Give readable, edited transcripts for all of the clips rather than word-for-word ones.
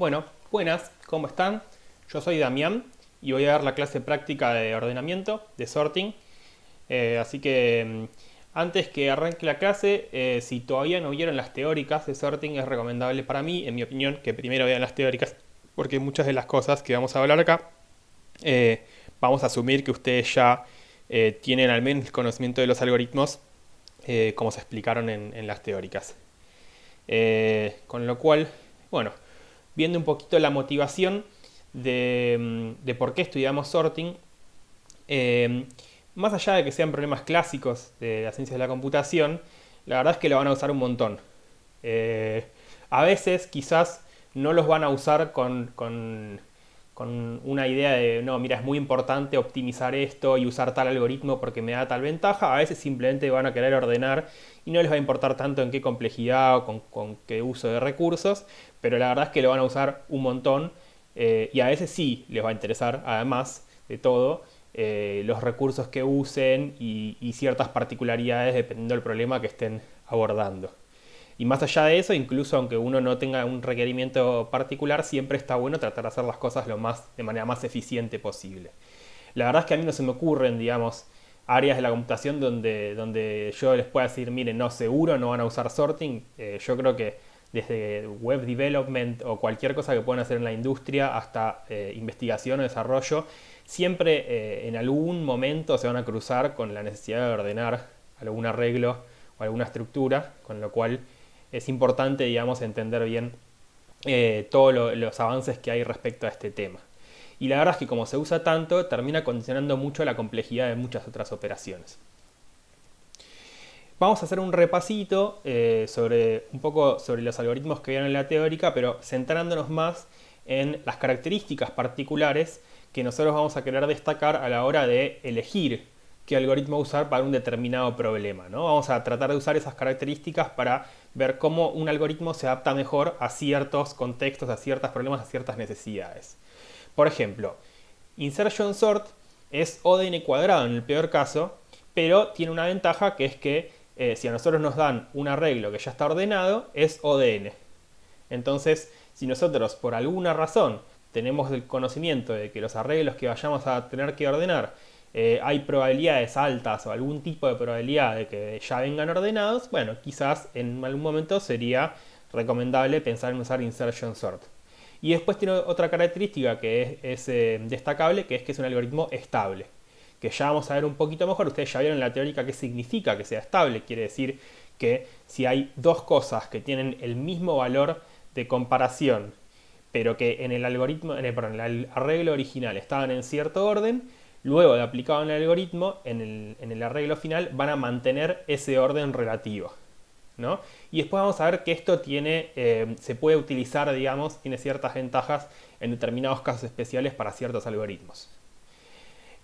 Bueno, buenas, ¿cómo están? Yo soy Damián y voy a dar la clase práctica de ordenamiento, de sorting. Así que antes que arranque la clase, si todavía no vieron las teóricas de sorting, es recomendable para mí, en mi opinión, que primero vean las teóricas, porque muchas de las cosas que vamos a hablar acá, vamos a asumir que ustedes ya tienen al menos el conocimiento de los algoritmos, como se explicaron en las teóricas. Con lo cual, bueno, viendo un poquito la motivación de por qué estudiamos sorting, eh, más allá de que sean problemas clásicos de las ciencias de la computación, la verdad es que lo van a usar un montón. Eh, a veces quizás no los van a usar con una idea de, no, mira, es muy importante optimizar esto y usar tal algoritmo porque me da tal ventaja. A veces simplemente van a querer ordenar y no les va a importar tanto en qué complejidad o con qué uso de recursos, pero la verdad es que lo van a usar un montón y a veces sí les va a interesar, además de todo, los recursos que usen y ciertas particularidades dependiendo del problema que estén abordando. Y más allá de eso, incluso aunque uno no tenga un requerimiento particular, siempre está bueno tratar de hacer las cosas de manera más eficiente posible. La verdad es que a mí no se me ocurren, digamos, áreas de la computación donde yo les pueda decir, miren, no, seguro no van a usar sorting. Yo creo que desde web development o cualquier cosa que puedan hacer en la industria hasta investigación o desarrollo, siempre en algún momento se van a cruzar con la necesidad de ordenar algún arreglo o alguna estructura, con lo cual es importante, digamos, entender bien todos los avances que hay respecto a este tema. Y la verdad es que como se usa tanto, termina condicionando mucho la complejidad de muchas otras operaciones. Vamos a hacer un repasito un poco sobre los algoritmos que vieron en la teórica, pero centrándonos más en las características particulares que nosotros vamos a querer destacar a la hora de elegir qué algoritmo usar para un determinado problema, ¿no? Vamos a tratar de usar esas características para ver cómo un algoritmo se adapta mejor a ciertos contextos, a ciertos problemas, a ciertas necesidades. Por ejemplo, insertion sort es O de n cuadrado en el peor caso, pero tiene una ventaja que es que si a nosotros nos dan un arreglo que ya está ordenado, es O de n. Entonces, si nosotros por alguna razón tenemos el conocimiento de que los arreglos que vayamos a tener que ordenar hay probabilidades altas o algún tipo de probabilidad de que ya vengan ordenados, bueno, quizás en algún momento sería recomendable pensar en usar insertion sort. Y después tiene otra característica que es destacable, que es un algoritmo estable, que ya vamos a ver un poquito mejor. Ustedes ya vieron en la teórica qué significa que sea estable. Quiere decir que si hay dos cosas que tienen el mismo valor de comparación, pero que en el algoritmo, en el arreglo original estaban en cierto orden, luego de aplicado en el algoritmo, en el arreglo final van a mantener ese orden relativo, ¿no? Y después vamos a ver que esto se puede utilizar, digamos, tiene ciertas ventajas en determinados casos especiales para ciertos algoritmos.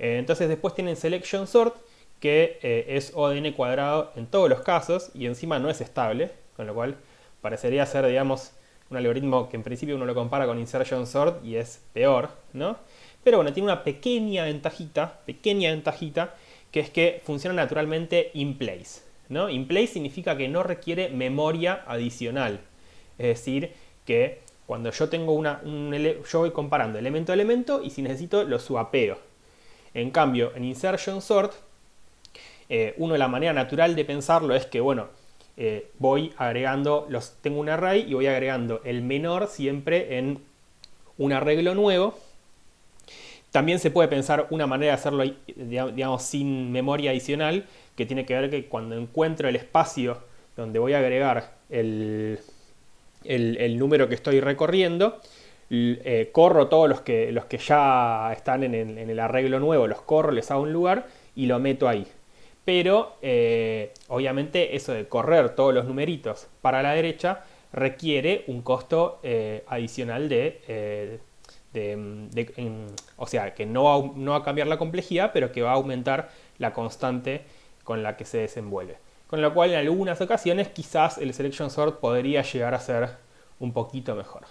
Entonces después tienen selection sort, que es O de n cuadrado en todos los casos y encima no es estable, con lo cual parecería ser, digamos, un algoritmo que en principio uno lo compara con insertion sort y es peor, ¿no? Pero bueno, tiene una pequeña ventajita, que es que funciona naturalmente in place, ¿no? In place significa que no requiere memoria adicional. Es decir, que cuando yo tengo yo voy comparando elemento a elemento y si necesito lo swapeo. En cambio, en insertion sort, la manera natural de pensarlo es que, bueno, voy agregando, tengo un array y voy agregando el menor siempre en un arreglo nuevo. También se puede pensar una manera de hacerlo, digamos, sin memoria adicional, que tiene que ver que cuando encuentro el espacio donde voy a agregar el número que estoy recorriendo, corro todos los que ya están en el arreglo nuevo, los corro, les hago un lugar y lo meto ahí. Pero obviamente eso de correr todos los numeritos para la derecha requiere un costo adicional o sea, que no va a cambiar la complejidad, pero que va a aumentar la constante con la que se desenvuelve. Con lo cual en algunas ocasiones quizás el selection sort podría llegar a ser un poquito mejor.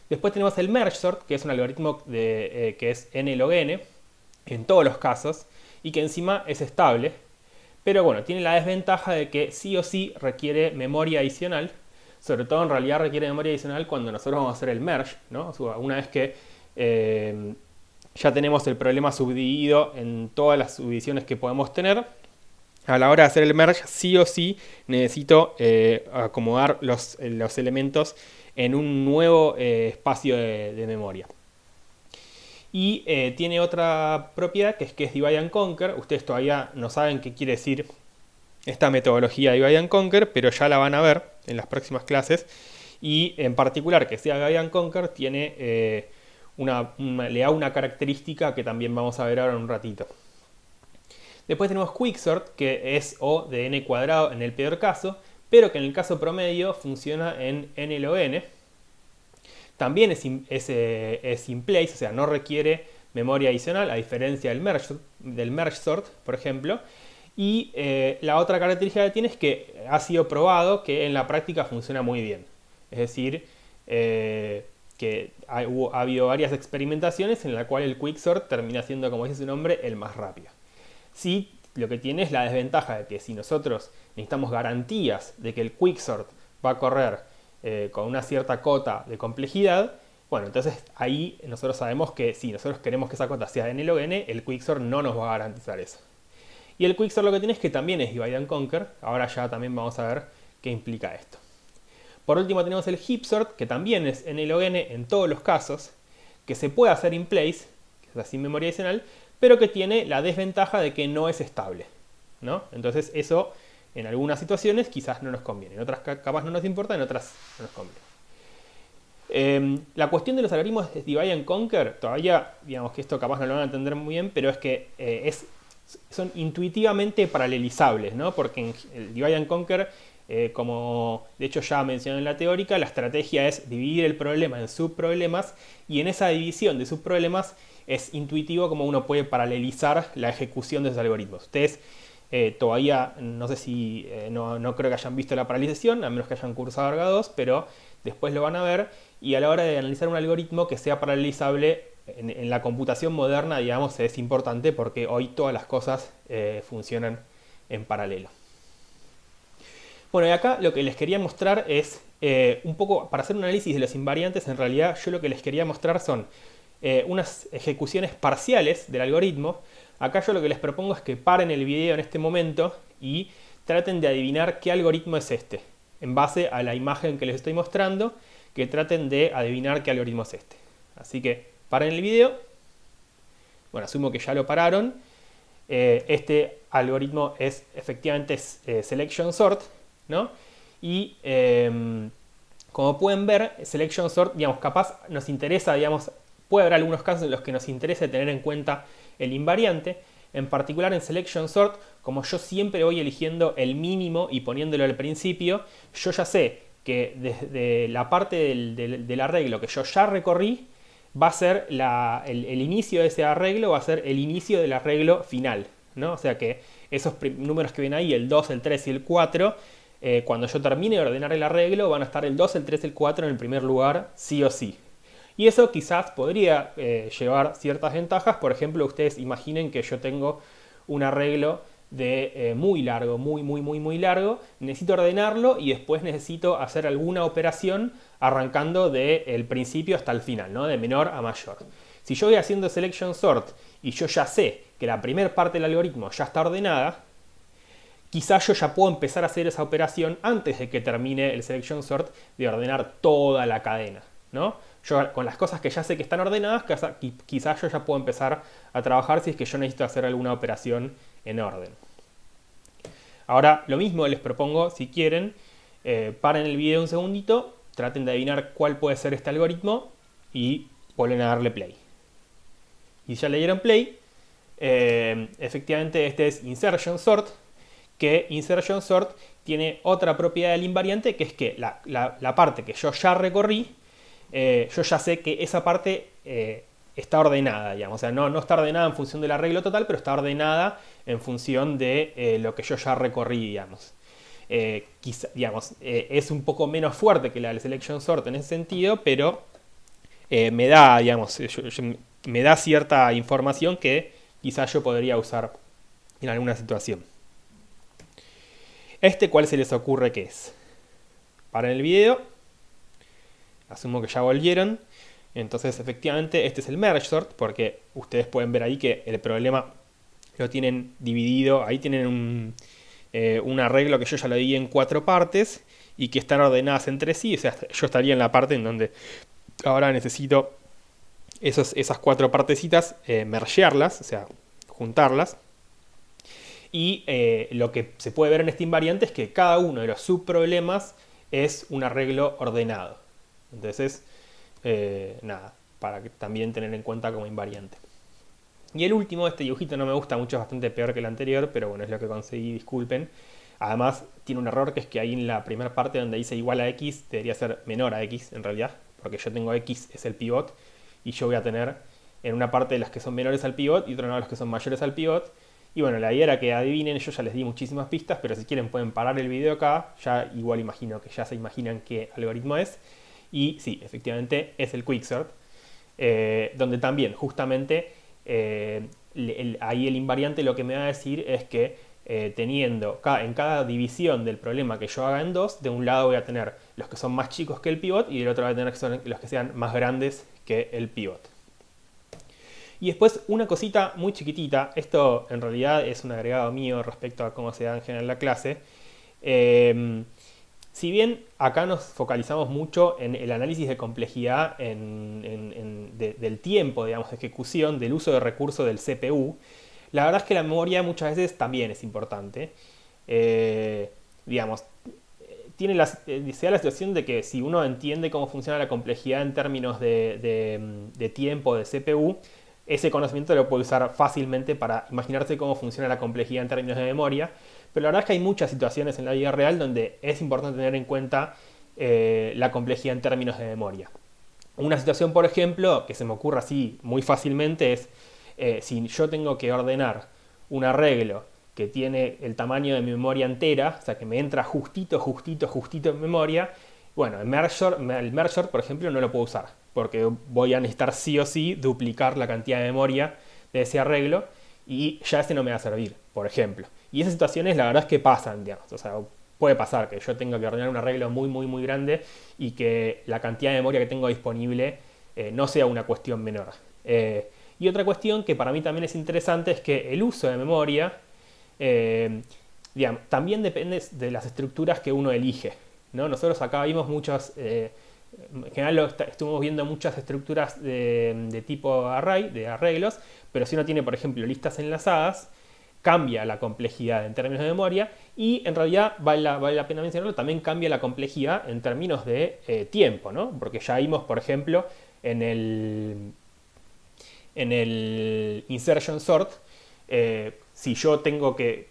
Después tenemos el merge sort, que es un algoritmo que es n log n en todos los casos y que encima es estable, pero bueno, tiene la desventaja de que sí o sí requiere memoria adicional, sobre todo en realidad requiere memoria adicional cuando nosotros vamos a hacer el merge, ¿no? O sea, una vez que ya tenemos el problema subdividido en todas las subdivisiones que podemos tener, a la hora de hacer el merge sí o sí necesito acomodar los elementos en un nuevo espacio de memoria. Y tiene otra propiedad que es Divide and Conquer. Ustedes todavía no saben qué quiere decir esta metodología de Divide and Conquer, pero ya la van a ver en las próximas clases. Y en particular que sea Divide and Conquer tiene le da una característica que también vamos a ver ahora en un ratito. Después tenemos Quicksort, que es O de n cuadrado en el peor caso, pero que en el caso promedio funciona en n log n. También es in place, o sea, no requiere memoria adicional, a diferencia del merge sort, por ejemplo. Y la otra característica que tiene es que ha sido probado que en la práctica funciona muy bien. Es decir, que ha habido varias experimentaciones en la cual el Quicksort termina siendo, como dice su nombre, el más rápido. Sí, lo que tiene es la desventaja de que si nosotros necesitamos garantías de que el Quicksort va a correr con una cierta cota de complejidad, bueno, entonces ahí nosotros sabemos que si nosotros queremos que esa cota sea de n log n, el Quicksort no nos va a garantizar eso. Y el Quicksort lo que tiene es que también es Divide and Conquer. Ahora ya también vamos a ver qué implica esto. Por último tenemos el Heapsort, que también es n log n en todos los casos, que se puede hacer in place, que es sin memoria adicional, pero que tiene la desventaja de que no es estable, ¿no? Entonces eso en algunas situaciones quizás no nos conviene, en otras capaz no nos importa, en otras no nos conviene. La cuestión de los algoritmos de Divide and Conquer, todavía digamos que esto capaz no lo van a entender muy bien, pero es que son intuitivamente paralelizables, ¿no? Porque en el Divide and Conquer, como de hecho ya mencioné en la teórica, la estrategia es dividir el problema en subproblemas, y en esa división de subproblemas es intuitivo como uno puede paralelizar la ejecución de esos algoritmos. Ustedes todavía, no sé si, no creo que hayan visto la paralización, a menos que hayan cursado Arga 2, pero después lo van a ver, y a la hora de analizar un algoritmo que sea paralelizable en la computación moderna, digamos, es importante porque hoy todas las cosas funcionan en paralelo. Bueno, y acá lo que les quería mostrar es un poco, para hacer un análisis de los invariantes, en realidad yo lo que les quería mostrar son unas ejecuciones parciales del algoritmo. Acá yo lo que les propongo es que paren el video en este momento y traten de adivinar qué algoritmo es este. En base a la imagen que les estoy mostrando, que traten de adivinar qué algoritmo es este. Así que paren el video. Bueno, asumo que ya lo pararon. Este algoritmo es efectivamente Selection Sort, ¿no? Y como pueden ver, Selection Sort, digamos, capaz nos interesa, digamos, puede haber algunos casos en los que nos interese tener en cuenta el invariante. En particular en Selection Sort, como yo siempre voy eligiendo el mínimo y poniéndolo al principio, yo ya sé que desde la parte del arreglo que yo ya recorrí, va a ser el inicio de ese arreglo, va a ser el inicio del arreglo final, ¿no? O sea que esos números que ven ahí, el 2, el 3 y el 4, cuando yo termine de ordenar el arreglo, van a estar el 2, el 3 y el 4 en el primer lugar, sí o sí. Y eso quizás podría llevar ciertas ventajas. Por ejemplo, ustedes imaginen que yo tengo un arreglo de muy largo, muy largo. Necesito ordenarlo y después necesito hacer alguna operación arrancando del principio hasta el final, ¿no? De menor a mayor. Si yo voy haciendo Selection Sort y yo ya sé que la primera parte del algoritmo ya está ordenada, quizás yo ya puedo empezar a hacer esa operación antes de que termine el Selection Sort de ordenar toda la cadena, ¿no? Yo con las cosas que ya sé que están ordenadas, quizás yo ya puedo empezar a trabajar si es que yo necesito hacer alguna operación en orden. Ahora, lo mismo les propongo, si quieren, paren el video un segundito, traten de adivinar cuál puede ser este algoritmo y vuelven a darle play. Y ya le dieron play, efectivamente este es Insertion Sort, que Insertion Sort tiene otra propiedad del invariante, que es que la parte que yo ya recorrí, yo ya sé que esa parte está ordenada, digamos. O sea, no está ordenada en función del arreglo total, pero está ordenada en función de lo que yo ya recorrí, digamos. Es un poco menos fuerte que la del Selection Sort en ese sentido, pero me da, digamos, me da cierta información que quizás yo podría usar en alguna situación. ¿Cuál se les ocurre que es? paren el video. Asumo que ya volvieron. Entonces efectivamente este es el merge sort, porque ustedes pueden ver ahí que el problema lo tienen dividido. Ahí tienen un arreglo que yo ya lo dividí en 4 partes y que están ordenadas entre sí. O sea, yo estaría en la parte en donde ahora necesito esas 4 partecitas, mergearlas, o sea, juntarlas. Y lo que se puede ver en este invariante es que cada uno de los subproblemas es un arreglo ordenado. Entonces, nada, para que también tener en cuenta como invariante. Y el último, este dibujito no me gusta mucho, es bastante peor que el anterior, pero bueno, es lo que conseguí, disculpen. Además, tiene un error que es que ahí en la primera parte donde dice igual a x, debería ser menor a x en realidad, porque yo tengo x es el pivot, y yo voy a tener en una parte de las que son menores al pivot y otra de las que son mayores al pivot. Y bueno, la idea era que adivinen, yo ya les di muchísimas pistas, pero si quieren pueden parar el video acá, ya igual imagino que ya se imaginan qué algoritmo es. Y sí, efectivamente es el quicksort, donde también justamente ahí el invariante lo que me va a decir es que teniendo en cada división del problema que yo haga en 2, de un lado voy a tener los que son más chicos que el pivot y del otro voy a tener los que sean más grandes que el pivot. Y después una cosita muy chiquitita, esto en realidad es un agregado mío respecto a cómo se da en general la clase. Si bien acá nos focalizamos mucho en el análisis de complejidad del tiempo, digamos, de ejecución, del uso de recursos del CPU, la verdad es que la memoria muchas veces también es importante. Digamos, se da la situación de que si uno entiende cómo funciona la complejidad en términos de tiempo de CPU, ese conocimiento lo puede usar fácilmente para imaginarse cómo funciona la complejidad en términos de memoria. Pero la verdad es que hay muchas situaciones en la vida real donde es importante tener en cuenta la complejidad en términos de memoria. Una situación, por ejemplo, que se me ocurre así muy fácilmente es si yo tengo que ordenar un arreglo que tiene el tamaño de mi memoria entera, o sea que me entra justito en memoria, bueno, el merge sort, por ejemplo, no lo puedo usar, porque voy a necesitar sí o sí duplicar la cantidad de memoria de ese arreglo y ya ese no me va a servir, por ejemplo. Y esas situaciones la verdad es que pasan, digamos, o sea, puede pasar que yo tenga que ordenar un arreglo muy grande y que la cantidad de memoria que tengo disponible no sea una cuestión menor. Y otra cuestión que para mí también es interesante es que el uso de memoria digamos, también depende de las estructuras que uno elige, ¿no? Nosotros acá vimos muchas, en general estuvimos viendo muchas estructuras de tipo array, de arreglos, pero si uno tiene, por ejemplo, listas enlazadas, cambia la complejidad en términos de memoria y en realidad vale la pena mencionarlo, también cambia la complejidad en términos de tiempo, ¿no? Porque ya vimos, por ejemplo, en el insertion sort, si yo tengo que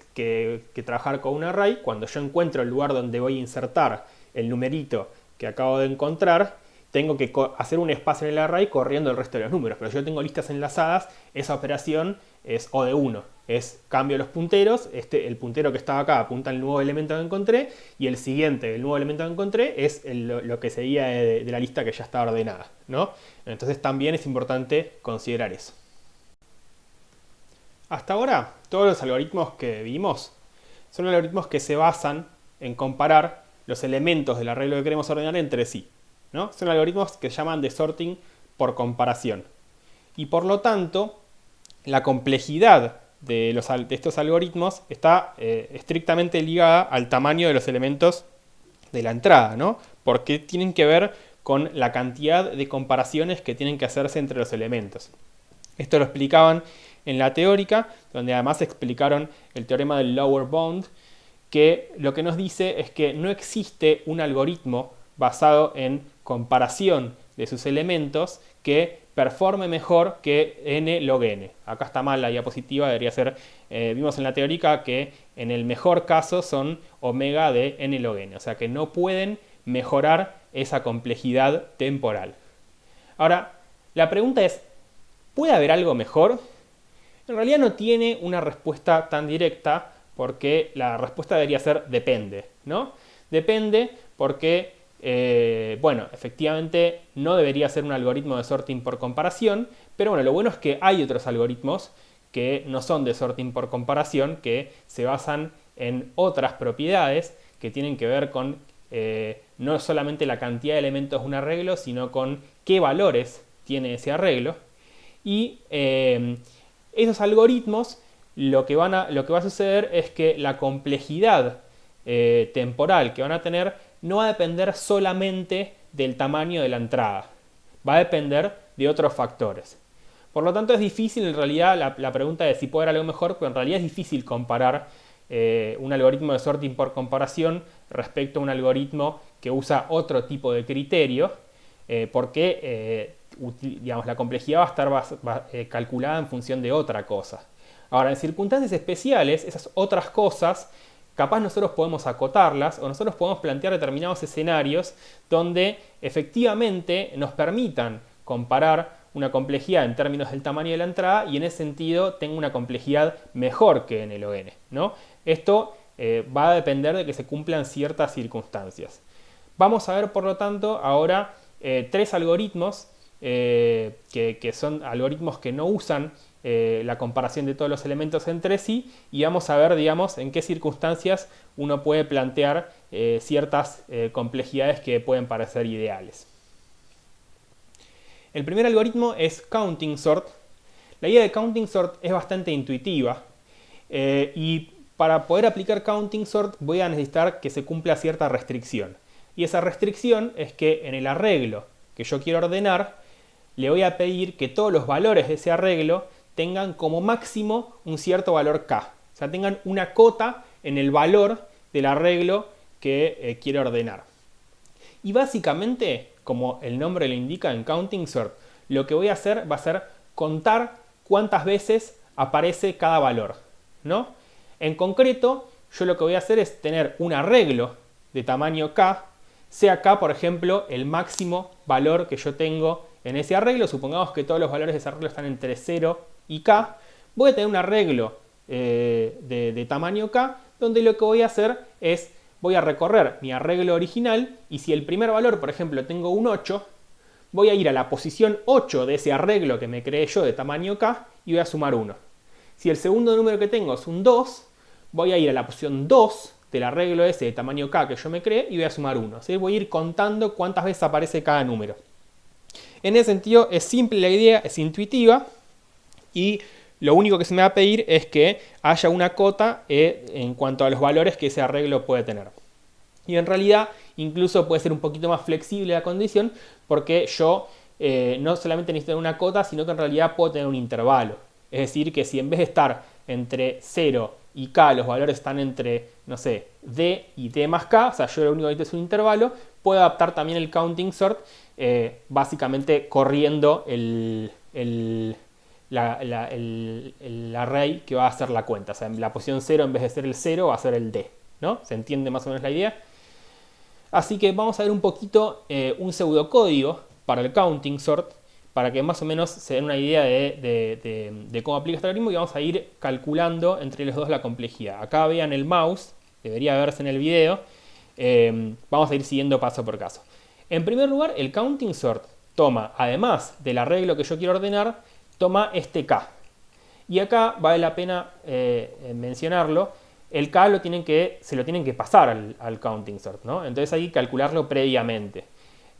trabajar con un array, cuando yo encuentro el lugar donde voy a insertar el numerito que acabo de encontrar, tengo que hacer un espacio en el array corriendo el resto de los números. Pero si yo tengo listas enlazadas, esa operación es O de 1. Es cambio los punteros, el puntero que estaba acá apunta al nuevo elemento que encontré y el siguiente, el nuevo elemento que encontré, es lo que seguía de la lista que ya estaba ordenada, ¿no? Entonces también es importante considerar eso. Hasta ahora, todos los algoritmos que vimos son algoritmos que se basan en comparar los elementos del arreglo que queremos ordenar entre sí, ¿no? Son algoritmos que se llaman de sorting por comparación. Y por lo tanto, la complejidad de estos algoritmos está estrictamente ligada al tamaño de los elementos de la entrada, ¿no? Porque tienen que ver con la cantidad de comparaciones que tienen que hacerse entre los elementos. Esto lo explicaban en la teórica, donde además explicaron el teorema del lower bound, que lo que nos dice es que no existe un algoritmo basado en comparación de sus elementos que performe mejor que n log n. Acá está mal la diapositiva, debería ser, vimos en la teórica que en el mejor caso son omega de n log n, o sea que no pueden mejorar esa complejidad temporal. Ahora, la pregunta es, ¿puede haber algo mejor? En realidad no tiene una respuesta tan directa porque la respuesta debería ser depende, ¿no? Depende porque, bueno, efectivamente no debería ser un algoritmo de sorting por comparación, pero bueno, lo bueno es que hay otros algoritmos que no son de sorting por comparación, que se basan en otras propiedades que tienen que ver con no solamente la cantidad de elementos de un arreglo, sino con qué valores tiene ese arreglo. Y esos algoritmos, lo que va a suceder es que la complejidad temporal que van a tener no va a depender solamente del tamaño de la entrada, va a depender de otros factores. Por lo tanto, es difícil en realidad la pregunta de si puede haber algo mejor, pero en realidad es difícil comparar un algoritmo de sorting por comparación respecto a un algoritmo que usa otro tipo de criterio, porque digamos, la complejidad va a estar calculada en función de otra cosa. Ahora, en circunstancias especiales, esas otras cosas, capaz nosotros podemos acotarlas o nosotros podemos plantear determinados escenarios donde efectivamente nos permitan comparar una complejidad en términos del tamaño de la entrada y en ese sentido tenga una complejidad mejor que en el ON, ¿no? Esto va a depender de que se cumplan ciertas circunstancias. Vamos a ver, por lo tanto, ahora tres algoritmos que son algoritmos que no usan la comparación de todos los elementos entre sí, y vamos a ver, digamos, en qué circunstancias uno puede plantear ciertas complejidades que pueden parecer ideales. El primer algoritmo es Counting Sort. La idea de Counting Sort es bastante intuitiva y para poder aplicar Counting Sort voy a necesitar que se cumpla cierta restricción. Y esa restricción es que en el arreglo que yo quiero ordenar, le voy a pedir que todos los valores de ese arreglo tengan como máximo un cierto valor k. O sea, tengan una cota en el valor del arreglo que quiero ordenar. Y básicamente, como el nombre lo indica en Counting Sort, lo que voy a hacer va a ser contar cuántas veces aparece cada valor, ¿no? En concreto, yo lo que voy a hacer es tener un arreglo de tamaño k, sea k, por ejemplo, el máximo valor que yo tengo en ese arreglo. Supongamos que todos los valores de ese arreglo están entre 0 y k. Voy a tener un arreglo de tamaño k, donde lo que voy a hacer es, voy a recorrer mi arreglo original, y si el primer valor, por ejemplo, tengo un 8, voy a ir a la posición 8 de ese arreglo que me creé yo de tamaño k y voy a sumar 1. Si el segundo número que tengo es un 2, voy a ir a la posición 2 del arreglo ese de tamaño k que yo me creé y voy a sumar 1. ¿Sí? Voy a ir contando cuántas veces aparece cada número. En ese sentido es simple la idea, es intuitiva, y lo único que se me va a pedir es que haya una cota en cuanto a los valores que ese arreglo puede tener. Y en realidad incluso puede ser un poquito más flexible la condición, porque yo no solamente necesito una cota, sino que en realidad puedo tener un intervalo. Es decir, que si en vez de estar entre 0 y k, los valores están entre, no sé, d y d más k, o sea, yo lo único que necesito es un intervalo, puedo adaptar también el Counting Sort, básicamente corriendo el array que va a hacer la cuenta. O sea, en la posición 0, en vez de ser el 0, va a ser el d, ¿no? ¿Se entiende más o menos la idea? Así que vamos a ver un poquito un pseudocódigo para el Counting Sort, para que más o menos se den una idea de cómo aplica este algoritmo, y vamos a ir calculando entre los dos la complejidad. Acá vean el mouse, debería verse en el video. Vamos a ir siguiendo paso por caso. En primer lugar, el Counting Sort toma, además del arreglo que yo quiero ordenar, toma este k. Y acá vale la pena mencionarlo, el k se lo tienen que pasar al Counting Sort, ¿no? Entonces hay que calcularlo previamente.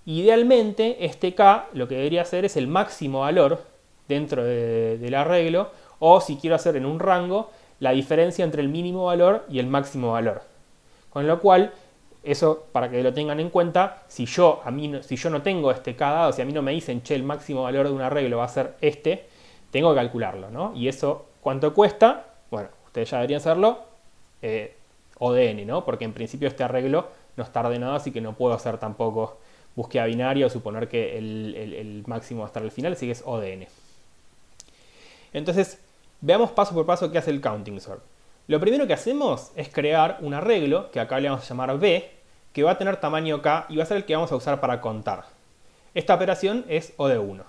Idealmente, este k lo que debería hacer es el máximo valor dentro del arreglo, o si quiero hacer en un rango, la diferencia entre el mínimo valor y el máximo valor. Con lo cual, eso para que lo tengan en cuenta, si yo no tengo este k dado, si a mí no me dicen, che, el máximo valor de un arreglo va a ser este, tengo que calcularlo, ¿no? Y eso, ¿cuánto cuesta? Bueno, ustedes ya deberían saberlo, ODN, ¿no? Porque en principio este arreglo no está ordenado, así que no puedo hacer tampoco búsqueda binaria o suponer que el máximo va a estar al final, así que es ODN. Entonces, veamos paso por paso qué hace el Counting Sort. Lo primero que hacemos es crear un arreglo, que acá le vamos a llamar B, que va a tener tamaño k y va a ser el que vamos a usar para contar. Esta operación es O de 1.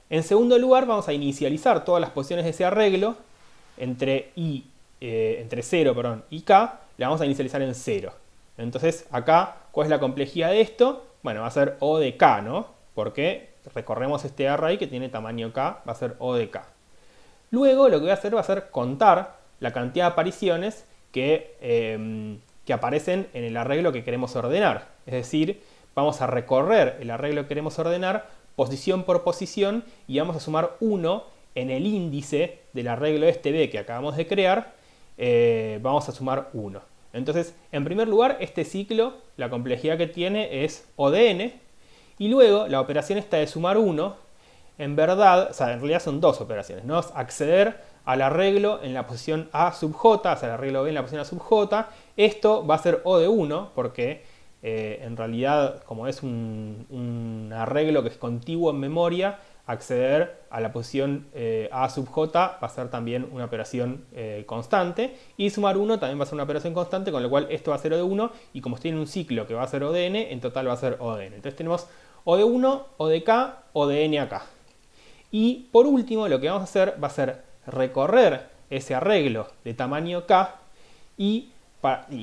En segundo lugar, vamos a inicializar todas las posiciones de ese arreglo entre 0 y k, la vamos a inicializar en 0. Entonces, acá, ¿cuál es la complejidad de esto? Bueno, va a ser O de k, ¿no? Porque recorremos este array que tiene tamaño k, va a ser O de k. Luego, lo que voy a hacer va a ser contar la cantidad de apariciones que que aparecen en el arreglo que queremos ordenar. Es decir, vamos a recorrer el arreglo que queremos ordenar posición por posición y vamos a sumar 1 en el índice del arreglo este B que acabamos de crear. Vamos a sumar 1. Entonces, en primer lugar, este ciclo, la complejidad que tiene es O de n, y luego la operación esta de sumar 1, en verdad, o sea, en realidad son dos operaciones, ¿no? Es acceder al arreglo en la posición A sub j, o sea, el arreglo B en la posición A sub j. Esto va a ser O de 1, porque en realidad, como es un arreglo que es contiguo en memoria, acceder a la posición A sub j va a ser también una operación constante, y sumar 1 también va a ser una operación constante, con lo cual esto va a ser O de 1, y como estoy en un ciclo que va a ser O de n, en total va a ser O de n. Entonces tenemos O de 1, O de k, O de n acá. Y por último, lo que vamos a hacer va a ser recorrer ese arreglo de tamaño k, y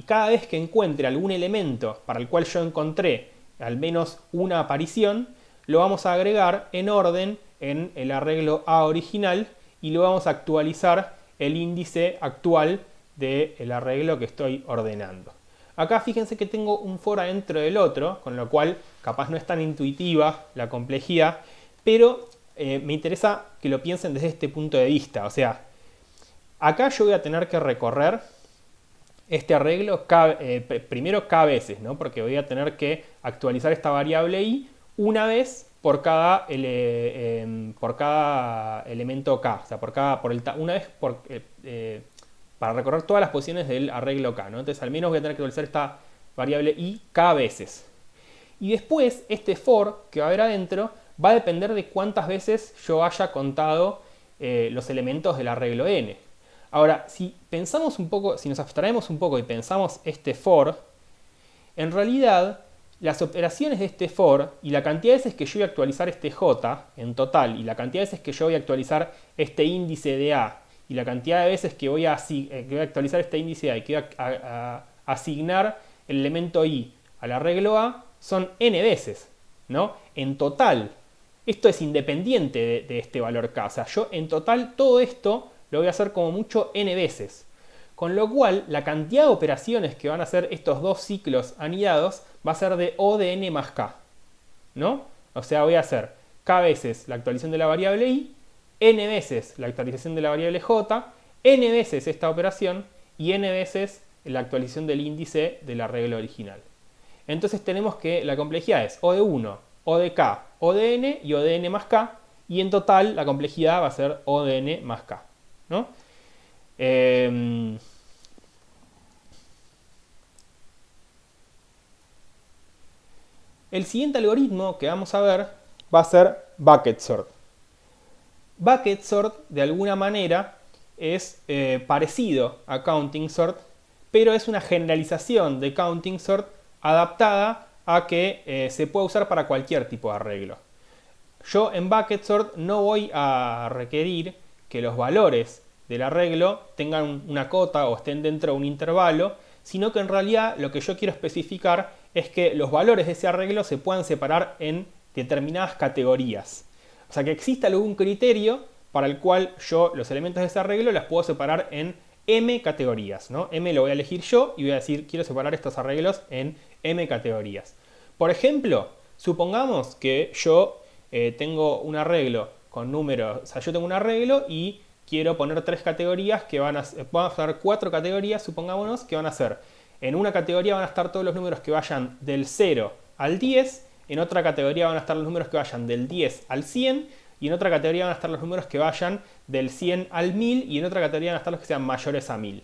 cada vez que encuentre algún elemento para el cual yo encontré al menos una aparición, lo vamos a agregar en orden en el arreglo A original y lo vamos a actualizar el índice actual del arreglo que estoy ordenando. Acá fíjense que tengo un for adentro del otro, con lo cual capaz no es tan intuitiva la complejidad, pero me interesa que lo piensen desde este punto de vista. O sea, acá yo voy a tener que recorrer este arreglo primero k veces, ¿no? Porque voy a tener que actualizar esta variable i una vez por cada elemento k, o sea, una vez para recorrer todas las posiciones del arreglo k, ¿no? Entonces al menos voy a tener que actualizar esta variable i k veces. Y después este for que va a haber adentro va a depender de cuántas veces yo haya contado los elementos del arreglo n. Ahora, si pensamos un poco, si nos abstraemos un poco y pensamos este for, en realidad las operaciones de este for y la cantidad de veces que yo voy a actualizar este j en total, y la cantidad de veces que yo voy a actualizar este índice de a, y la cantidad de veces que voy a actualizar este índice de a y que voy a asignar el elemento i al arreglo a, son n veces, ¿no? En total. Esto es independiente de este valor k. O sea, yo en total todo esto lo voy a hacer como mucho n veces. Con lo cual, la cantidad de operaciones que van a hacer estos dos ciclos anidados va a ser de O de n más k, ¿no? O sea, voy a hacer k veces la actualización de la variable i, n veces la actualización de la variable j, n veces esta operación y n veces la actualización del índice del arreglo original. Entonces tenemos que la complejidad es O de 1, O de k, O de n y O de n más k, y en total la complejidad va a ser O de n más k, ¿no? El siguiente algoritmo que vamos a ver va a ser bucket sort. Bucket sort, de alguna manera, es parecido a counting sort, pero es una generalización de counting sort adaptada a que se puede usar para cualquier tipo de arreglo. Yo en bucket sort no voy a requerir que los valores del arreglo tengan una cota o estén dentro de un intervalo, sino que en realidad lo que yo quiero especificar es que los valores de ese arreglo se puedan separar en determinadas categorías. O sea, que exista algún criterio para el cual yo los elementos de ese arreglo las puedo separar en m categorías, ¿no? M lo voy a elegir yo y voy a decir quiero separar estos arreglos en m categorías. Por ejemplo, supongamos que yo tengo un arreglo con números, o sea, yo tengo un arreglo y quiero poner tres categorías que van a ser 4 categorías, supongámonos, que van a ser, en una categoría van a estar todos los números que vayan del 0 al 10, en otra categoría van a estar los números que vayan del 10 al 100, y en otra categoría van a estar los números que vayan del 100 al 1000, y en otra categoría van a estar los que sean mayores a 1000.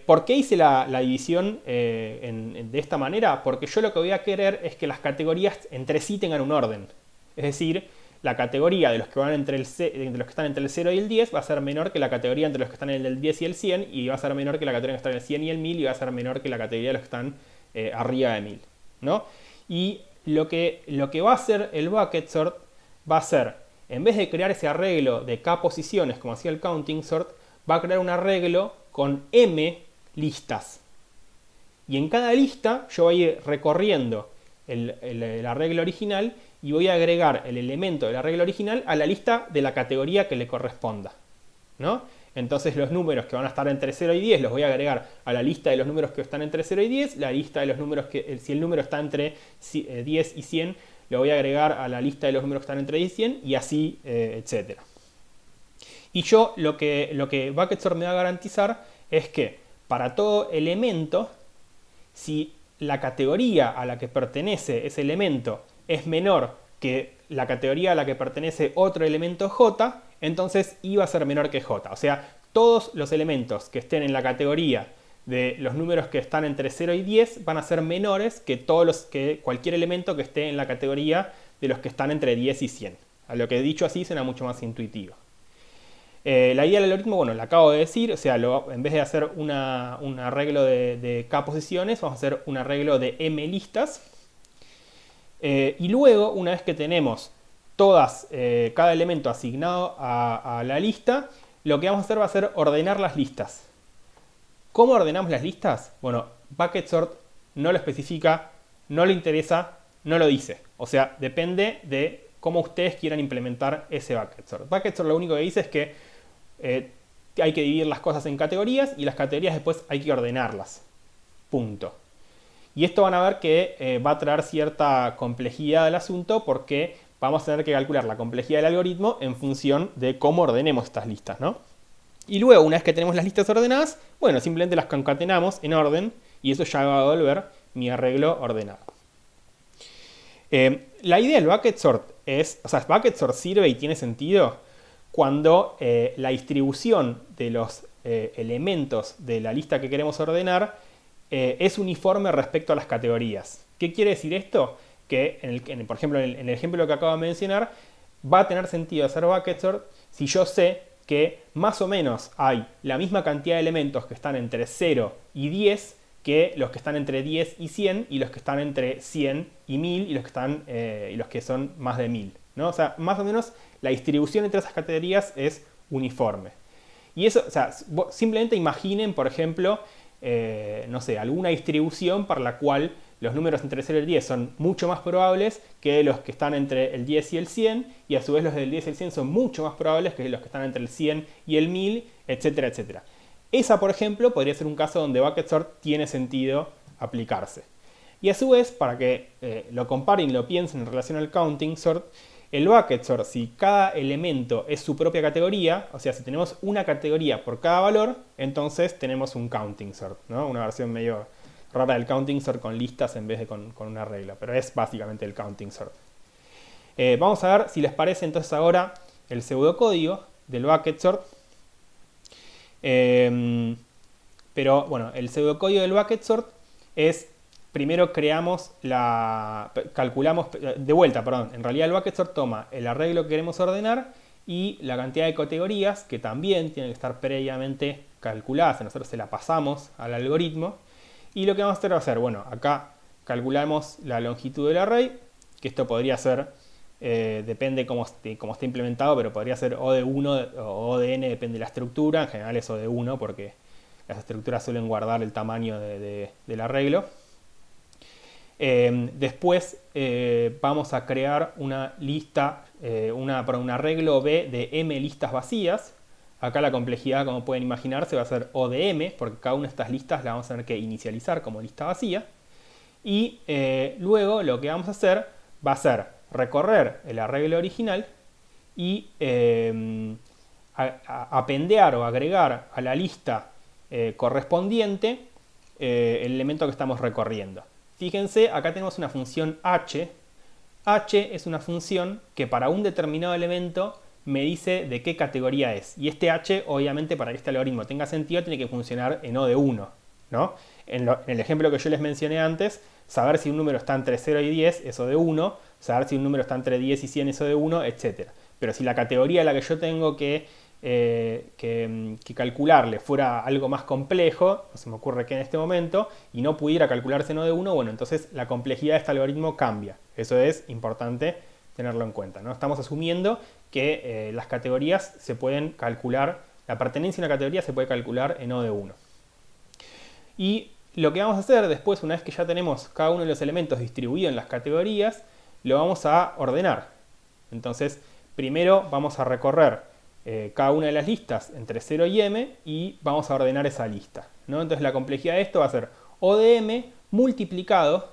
¿Por qué hice la división de esta manera? Porque yo lo que voy a querer es que las categorías entre sí tengan un orden. Es decir, la categoría de los que están entre el 0 y el 10 va a ser menor que la categoría entre los que están en el 10 y el 100, y va a ser menor que la categoría que está en el 100 y el 1000, y va a ser menor que la categoría de los que están arriba de 1000, ¿no? Y lo que va a hacer el bucket sort va a ser, en vez de crear ese arreglo de k posiciones como hacía el counting sort, va a crear un arreglo con m listas. Y en cada lista yo voy a ir recorriendo el arreglo original y voy a agregar el elemento del arreglo original a la lista de la categoría que le corresponda, ¿no? Entonces los números que van a estar entre 0 y 10 los voy a agregar a la lista de los números que están entre 0 y 10. La lista de los números que, si el número está entre 10 y 100, lo voy a agregar a la lista de los números que están entre 10 y 100 y así, etc. Y yo lo que Bucket Sort me va a garantizar es que para todo elemento, si la categoría a la que pertenece ese elemento es menor que la categoría a la que pertenece otro elemento J, entonces I va a ser menor que J. O sea, todos los elementos que estén en la categoría de los números que están entre 0 y 10 van a ser menores que cualquier elemento que esté en la categoría de los que están entre 10 y 100. A lo que he dicho así suena mucho más intuitivo. La idea del algoritmo, bueno, la acabo de decir, o sea, en vez de hacer un arreglo de k posiciones, vamos a hacer un arreglo de m listas. Y luego, una vez que tenemos cada elemento asignado a la lista, lo que vamos a hacer va a ser ordenar las listas. ¿Cómo ordenamos las listas? Bueno, Bucket Sort no lo especifica, no le interesa, no lo dice. O sea, depende de cómo ustedes quieran implementar ese Bucket Sort. Bucket Sort lo único que dice es que hay que dividir las cosas en categorías y las categorías después hay que ordenarlas. Punto. Y esto van a ver que va a traer cierta complejidad al asunto porque vamos a tener que calcular la complejidad del algoritmo en función de cómo ordenemos estas listas, ¿no? Y luego, una vez que tenemos las listas ordenadas, bueno, simplemente las concatenamos en orden y eso ya va a devolver mi arreglo ordenado. La idea del Bucket Sort es, o sea, Bucket Sort sirve y tiene sentido cuando la distribución de los elementos de la lista que queremos ordenar es uniforme respecto a las categorías. ¿Qué quiere decir esto? Que, por ejemplo, en el ejemplo que acabo de mencionar, va a tener sentido hacer Bucket Sort si yo sé que más o menos hay la misma cantidad de elementos que están entre 0 y 10 que los que están entre 10 y 100 y los que están entre 100 y 1000 y los que son más de 1000, ¿no? O sea, más o menos la distribución entre esas categorías es uniforme. Y eso, o sea, simplemente imaginen, por ejemplo, no sé, alguna distribución para la cual los números entre 0 y el 10 son mucho más probables que los que están entre el 10 y el 100, y a su vez los del 10 y el 100 son mucho más probables que los que están entre el 100 y el 1000, etcétera, etcétera. Esa, por ejemplo, podría ser un caso donde Bucket Sort tiene sentido aplicarse. Y a su vez, para que lo comparen y lo piensen en relación al Counting Sort, el Bucket Sort, si cada elemento es su propia categoría, o sea, si tenemos una categoría por cada valor, entonces tenemos un Counting Sort, ¿no? Una versión medio rara del Counting Sort con listas en vez de con una regla, pero es básicamente el Counting Sort. Vamos a ver si les parece entonces ahora el pseudocódigo del Bucket Sort. Pero bueno, el pseudocódigo del Bucket Sort es, primero calculamos, de vuelta, perdón, en realidad el Bucket Sort toma el arreglo que queremos ordenar y la cantidad de categorías que también tienen que estar previamente calculadas, nosotros se la pasamos al algoritmo. Y lo que vamos a hacer va a ser, bueno, acá calculamos la longitud del array, que esto podría ser, depende cómo esté implementado, pero podría ser O de 1 o O de n, depende de la estructura, en general es O de 1 porque las estructuras suelen guardar el tamaño del arreglo. Después vamos a crear una lista, un arreglo B de m listas vacías. Acá la complejidad, como pueden imaginarse, va a ser O de m, porque cada una de estas listas la vamos a tener que inicializar como lista vacía. Y luego lo que vamos a hacer va a ser recorrer el arreglo original y apendear o agregar a la lista correspondiente el elemento que estamos recorriendo. Fíjense, acá tenemos una función h. H es una función que para un determinado elemento me dice de qué categoría es. Y este h, obviamente, para que este algoritmo tenga sentido, tiene que funcionar en O de 1, ¿no? En el ejemplo que yo les mencioné antes, saber si un número está entre 0 y 10 es O de 1, saber si un número está entre 10 y 100 es O de 1, etc. Pero si la categoría a la que yo tengo que calcularle fuera algo más complejo, no se me ocurre que en este momento, y no pudiera calcularse en O de 1, bueno, entonces la complejidad de este algoritmo cambia. Eso es importante tenerlo en cuenta, ¿no? Estamos asumiendo que las categorías se pueden calcular, la pertenencia a una categoría se puede calcular en O de 1. Y lo que vamos a hacer después, una vez que ya tenemos cada uno de los elementos distribuidos en las categorías, lo vamos a ordenar. Entonces, primero vamos a recorrer cada una de las listas entre 0 y m y vamos a ordenar esa lista, ¿no? Entonces la complejidad de esto va a ser O de m multiplicado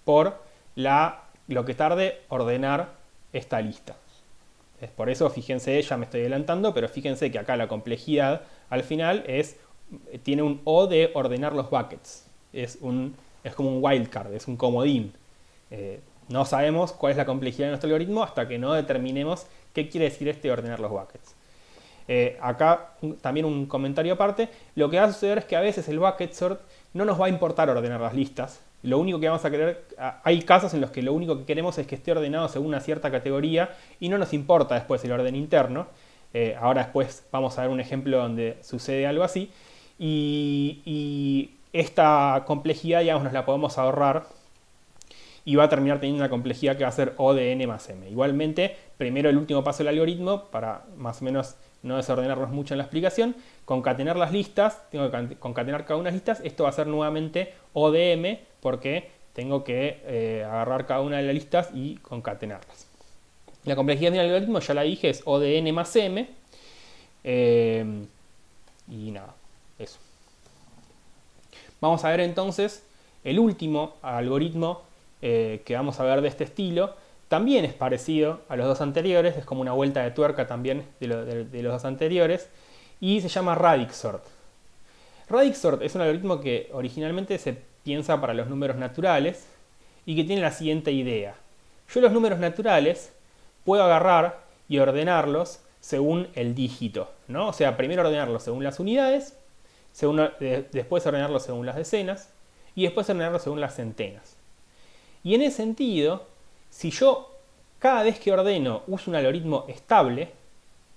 por lo que tarde ordenar esta lista. Por eso, fíjense, ya me estoy adelantando, pero fíjense que acá la complejidad al final tiene un O de ordenar los buckets. Es como un wildcard, es un comodín. No sabemos cuál es la complejidad de nuestro algoritmo hasta que no determinemos qué quiere decir este ordenar los buckets. Acá también un comentario aparte. Lo que va a suceder es que a veces el bucket sort no nos va a importar ordenar las listas. Lo único que vamos a querer, hay casos en los que lo único que queremos es que esté ordenado según una cierta categoría y no nos importa después el orden interno. Ahora después vamos a ver un ejemplo donde sucede algo así. Y esta complejidad, digamos, nos la podemos ahorrar y va a terminar teniendo una complejidad que va a ser O de n más m. Igualmente, primero el último paso del algoritmo, para más o menos no desordenarnos mucho en la explicación, concatenar las listas, tengo que concatenar cada una de las listas, esto va a ser nuevamente O de m, porque tengo que agarrar cada una de las listas y concatenarlas. La complejidad del algoritmo, ya la dije, es O de n más m, y nada, eso. Vamos a ver entonces el último algoritmo que vamos a ver de este estilo. También es parecido a los dos anteriores, es como una vuelta de tuerca también de los dos anteriores, y se llama radix sort. Radix sort es un algoritmo que originalmente se piensa para los números naturales y que tiene la siguiente idea. Yo los números naturales puedo agarrar y ordenarlos según el dígito, ¿no? O sea, primero ordenarlos según las unidades, después ordenarlos según las decenas y después ordenarlos según las centenas. Y en ese sentido, si yo cada vez que ordeno uso un algoritmo estable,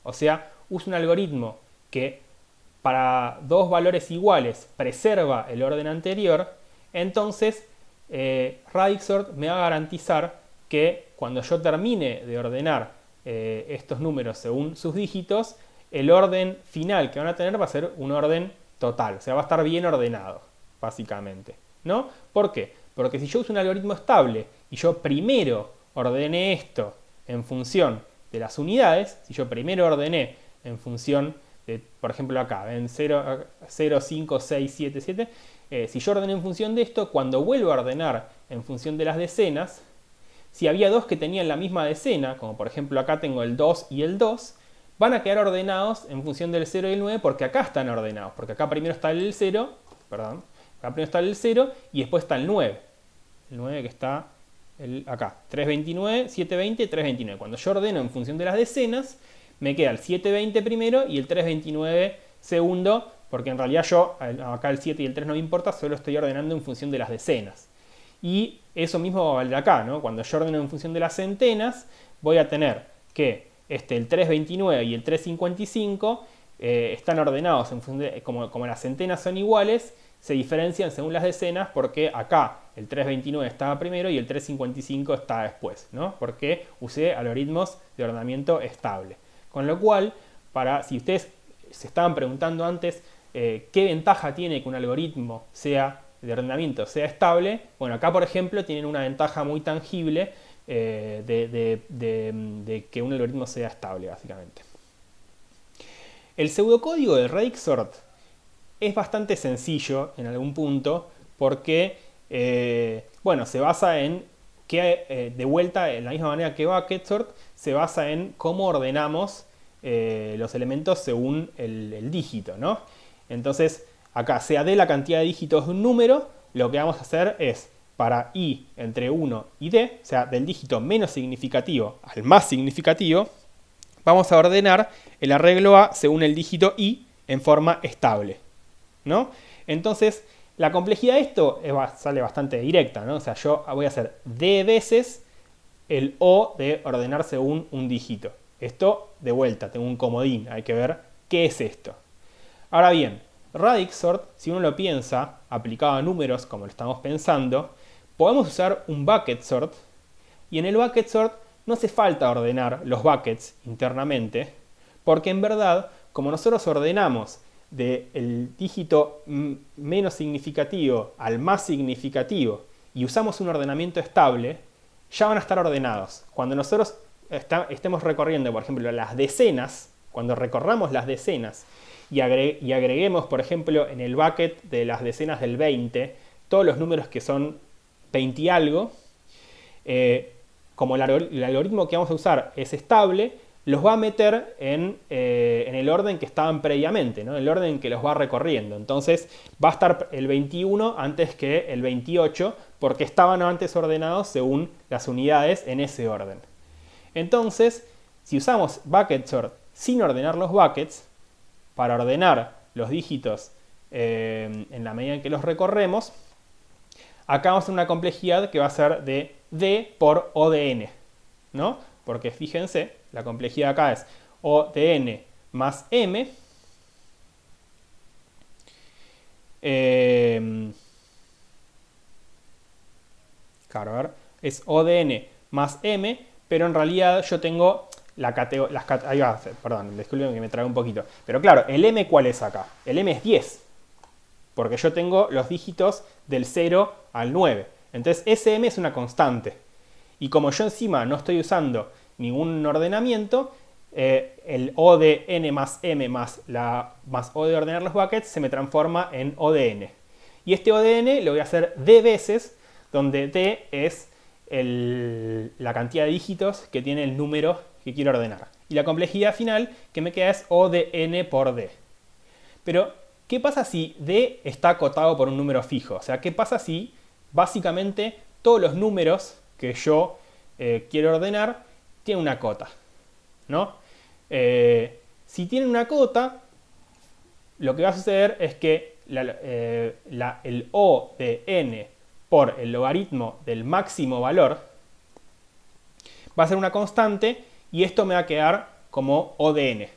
o sea, uso un algoritmo que para dos valores iguales preserva el orden anterior, entonces radix sort me va a garantizar que cuando yo termine de ordenar estos números según sus dígitos, el orden final que van a tener va a ser un orden total, o sea, va a estar bien ordenado, básicamente, ¿no? ¿Por qué? Porque si yo uso un algoritmo estable y yo primero ordené esto en función de las unidades, si yo primero ordené en función de, por ejemplo acá, en 0, 5, 6, 7, 7, si yo ordené en función de esto, cuando vuelvo a ordenar en función de las decenas, si había dos que tenían la misma decena, como por ejemplo acá tengo el 2 y el 2, van a quedar ordenados en función del 0 y el 9 porque acá están ordenados, porque acá primero está el 0, perdón, acá primero está el 0 y después está el 9. El 9 que está acá, 329, 720, 329. Cuando yo ordeno en función de las decenas, me queda el 720 primero y el 329 segundo, porque en realidad yo, acá el 7 y el 3 no me importa, solo estoy ordenando en función de las decenas. Y eso mismo vale acá, ¿no? Cuando yo ordeno en función de las centenas, voy a tener que el 329 y el 355 están ordenados en función de, como las centenas son iguales, se diferencian según las decenas porque acá el 329 estaba primero y el 355 está después, ¿no? Porque usé algoritmos de ordenamiento estable. Con lo cual, si ustedes se estaban preguntando antes qué ventaja tiene que un algoritmo de ordenamiento sea estable, bueno, acá por ejemplo tienen una ventaja muy tangible de que un algoritmo sea estable, básicamente. El pseudocódigo de radix sort es bastante sencillo en algún punto porque, bueno, se basa en que, de vuelta, de la misma manera que bucket sort, se basa en cómo ordenamos los elementos según el dígito, ¿no? Entonces, acá, sea de la cantidad de dígitos de un número, lo que vamos a hacer es, para i entre 1 y d, o sea, del dígito menos significativo al más significativo, vamos a ordenar el arreglo a según el dígito i en forma estable, ¿no? Entonces, la complejidad de esto sale bastante directa, ¿no? O sea, yo voy a hacer d veces el o de ordenar según un dígito. Esto, de vuelta, tengo un comodín, hay que ver qué es esto. Ahora bien, radix sort, si uno lo piensa, aplicado a números como lo estamos pensando, podemos usar un bucket sort, y en el bucket sort no hace falta ordenar los buckets internamente, porque en verdad, como nosotros ordenamos del dígito menos significativo al más significativo y usamos un ordenamiento estable, ya van a estar ordenados. Cuando nosotros estemos recorriendo, por ejemplo, las decenas, cuando recorramos las decenas y agreguemos, por ejemplo, en el bucket de las decenas del 20, todos los números que son 20 y algo, como el algoritmo que vamos a usar es estable, los va a meter en el orden que estaban previamente, ¿no? El orden que los va recorriendo. Entonces va a estar el 21 antes que el 28 porque estaban antes ordenados según las unidades en ese orden. Entonces, si usamos bucket sort sin ordenar los buckets, para ordenar los dígitos en la medida en que los recorremos, acá vamos a tener una complejidad que va a ser de D por O de N, ¿no? Porque fíjense, la complejidad acá es O de N más M. Claro, a ver, es O de N más M, pero en realidad yo tengo la categoría... Ahí va, perdón, disculpen que me trae un poquito. Pero claro, ¿el M cuál es acá? El M es 10, porque yo tengo los dígitos del 0 al 9. Entonces ese M es una constante. Y como yo encima no estoy usando ningún ordenamiento, el O de N más M más O de ordenar los buckets se me transforma en O de N. Y este O de N lo voy a hacer D veces, donde D es la cantidad de dígitos que tiene el número que quiero ordenar. Y la complejidad final que me queda es O de N por D. Pero, ¿qué pasa si D está acotado por un número fijo? O sea, ¿qué pasa si básicamente todos los números que yo quiero ordenar tienen una cota, ¿no? Si tienen una cota, lo que va a suceder es que el O de N por el logaritmo del máximo valor va a ser una constante y esto me va a quedar como O de N,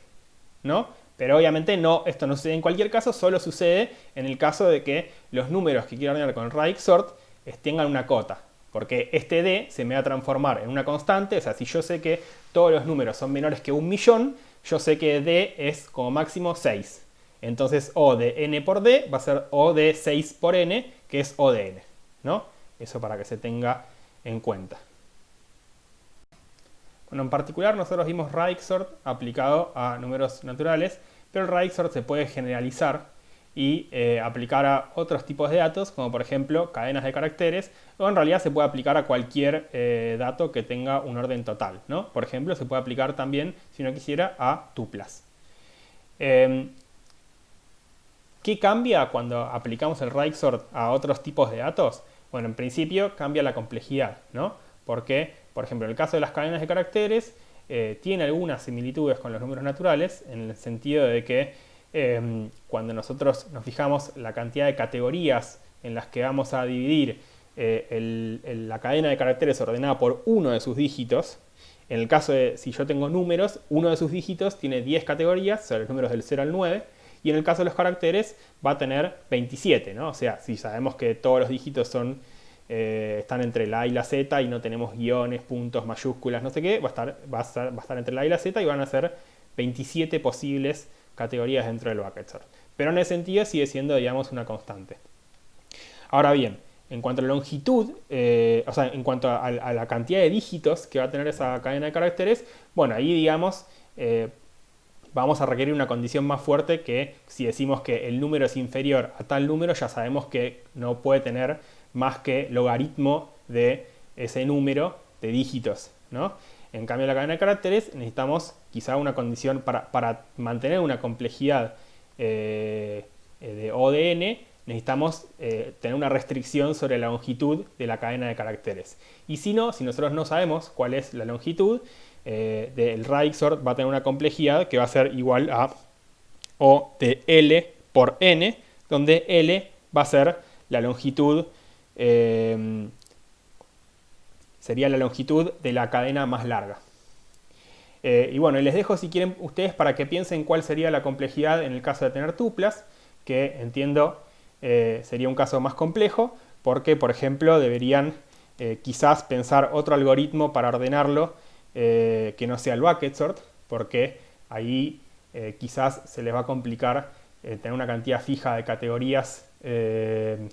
¿no? Pero obviamente esto no sucede en cualquier caso, solo sucede en el caso de que los números que quiero ordenar con el radix sort tengan una cota. Porque este D se me va a transformar en una constante, o sea, si yo sé que todos los números son menores que 1.000.000, yo sé que D es como máximo 6. Entonces O de N por D va a ser O de 6 por N, que es O de N, ¿no? Eso para que se tenga en cuenta. Bueno, en particular nosotros vimos radix sort aplicado a números naturales, pero el radix sort se puede generalizar y aplicar a otros tipos de datos, como por ejemplo cadenas de caracteres, o en realidad se puede aplicar a cualquier dato que tenga un orden total, ¿no? Por ejemplo, se puede aplicar también, si uno quisiera, a tuplas. ¿Qué cambia cuando aplicamos el radix sort a otros tipos de datos? Bueno, en principio cambia la complejidad, ¿no? Porque, por ejemplo, en el caso de las cadenas de caracteres, tiene algunas similitudes con los números naturales, en el sentido de que cuando nosotros nos fijamos la cantidad de categorías en las que vamos a dividir la cadena de caracteres ordenada por uno de sus dígitos, en el caso de si yo tengo números, uno de sus dígitos tiene 10 categorías, son los números del 0 al 9, y en el caso de los caracteres va a tener 27, ¿no? O sea, si sabemos que todos los dígitos están entre la A y la Z y no tenemos guiones, puntos, mayúsculas, no sé qué, va a estar entre la A y la Z y van a ser 27 posibles categorías dentro del bucket sort. Pero en ese sentido sigue siendo, digamos, una constante. Ahora bien, en cuanto a la longitud, o sea, en cuanto a la cantidad de dígitos que va a tener esa cadena de caracteres, bueno, ahí, digamos, vamos a requerir una condición más fuerte que si decimos que el número es inferior a tal número, ya sabemos que no puede tener más que logaritmo de ese número de dígitos, ¿no? En cambio, la cadena de caracteres necesitamos quizá una condición para mantener una complejidad de O de N, necesitamos tener una restricción sobre la longitud de la cadena de caracteres. Y si nosotros no sabemos cuál es la longitud, del radix sort va a tener una complejidad que va a ser igual a O de L por N, donde L va a ser la longitud, sería la longitud de la cadena más larga. Y bueno, les dejo si quieren ustedes para que piensen cuál sería la complejidad en el caso de tener tuplas, que entiendo sería un caso más complejo, porque por ejemplo deberían quizás pensar otro algoritmo para ordenarlo que no sea el bucket sort, porque ahí quizás se les va a complicar tener una cantidad fija de categorías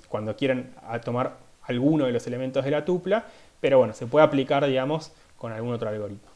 cuando quieren tomar alguno de los elementos de la tupla, pero bueno, se puede aplicar, digamos, con algún otro algoritmo.